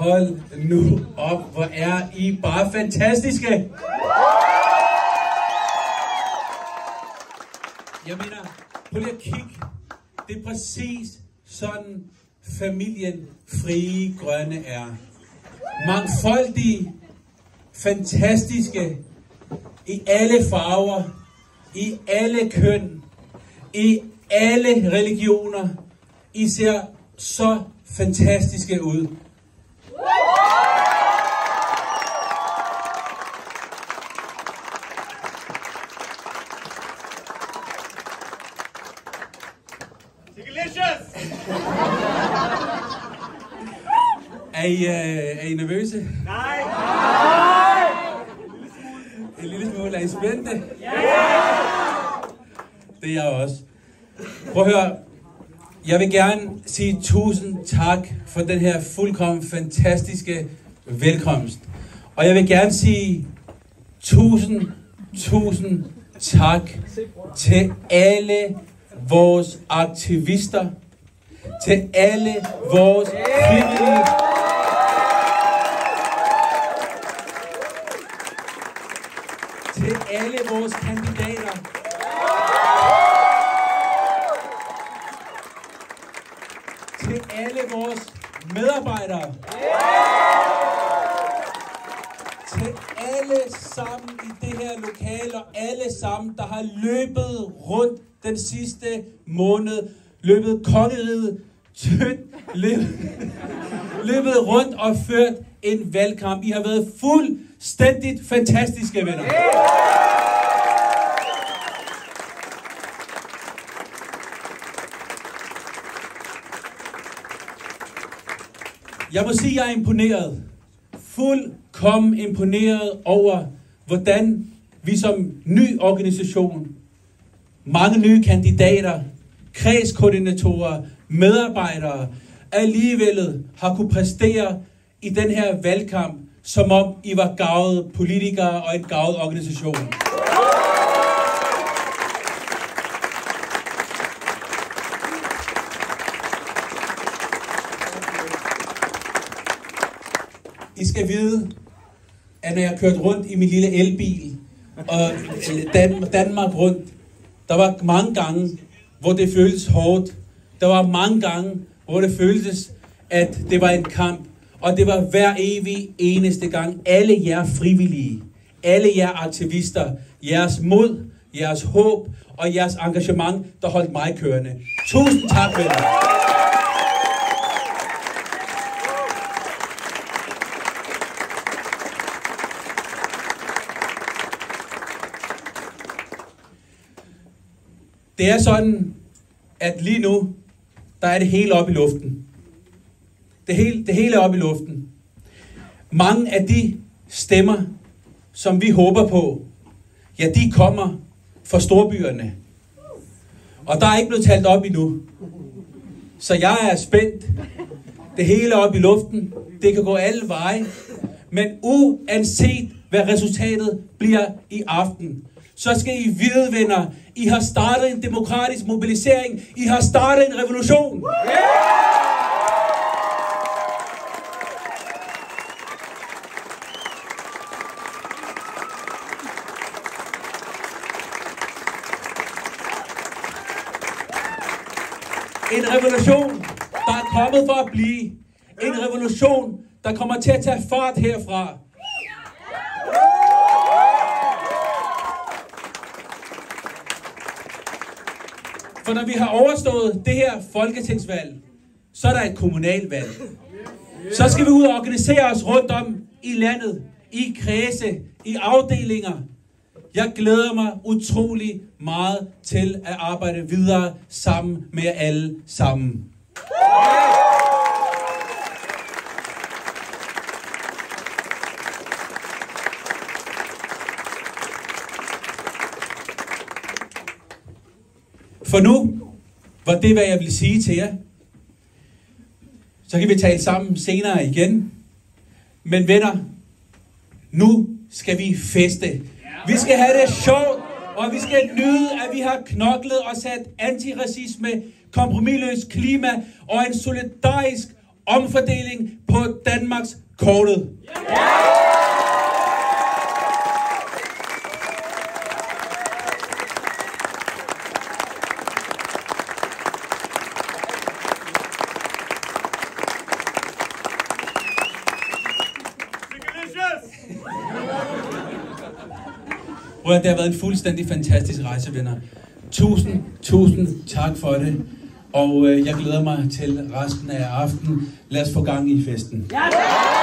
hold nu op, hvor er I bare fantastiske. Jeg mener, prøv lige at kigge. Det er præcis sådan familien Frie Grønne er. Mangfoldige, fantastiske, i alle farver, i alle køn, i alle religioner. I ser så fantastiske ud. Er I nervøse? Nej! En lille smule. Er I spændte? Det er jeg også. Prøv at høre. Jeg vil gerne sige tusind tak for den her fuldkommen fantastiske velkomst. Og jeg vil gerne sige tusind tak til alle vores aktivister, til alle vores frivillige, til alle vores kandidater, til alle vores medarbejdere, til alle sammen i det her lokale, og alle sammen, der har løbet rundt den sidste måned, løbet kongeriget tyndt, løbet rundt og ført en valgkamp. I har været fuldstændigt fantastiske, venner. Jeg må sige, at jeg er imponeret. Fuldkommen imponeret over, hvordan vi som ny organisation, mange nye kandidater, kredskoordinatorer, medarbejdere, alligevel har kunne præstere i den her valgkamp, som om I var garvede politikere og en garvet organisation. I skal vide, at når jeg kørte rundt i min lille elbil, og Danmark rundt, der var mange gange, hvor det føltes hårdt. Der var mange gange, hvor det føltes, at det var en kamp. Og det var hver evig eneste gang. Alle jer frivillige, alle jer aktivister, jeres mod, jeres håb og jeres engagement, der holdt mig kørende. Tusind tak, venner. Det er sådan, at lige nu, der er det hele oppe i luften. Det hele er oppe i luften. Mange af de stemmer, som vi håber på, ja, de kommer fra storbyerne. Og der er ikke blevet talt op endnu. Så jeg er spændt. Det hele er oppe i luften. Det kan gå alle veje. Men uanset hvad resultatet bliver i aften, så skal I vide, venner, I har startet en demokratisk mobilisering. I har startet en revolution. En revolution, der er kommet for at blive. En revolution, der kommer til at tage fart herfra. For når vi har overstået det her folketingsvalg, så er der et kommunalvalg. Så skal vi ud og organisere os rundt om i landet, i kredse, i afdelinger. Jeg glæder mig utrolig meget til at arbejde videre sammen med jer alle sammen. For nu var det, hvad jeg ville sige til jer. Så kan vi tale sammen senere igen. Men venner, nu skal vi feste. Vi skal have det sjovt, og vi skal nyde, at vi har knoklet og sat antiracisme, kompromisløs klima og en solidarisk omfordeling på Danmarks kortet. Det har været en fuldstændig fantastisk rejse, venner. Tusind tak for det. Og jeg glæder mig til resten af aftenen. Lad os få gang i festen. Ja!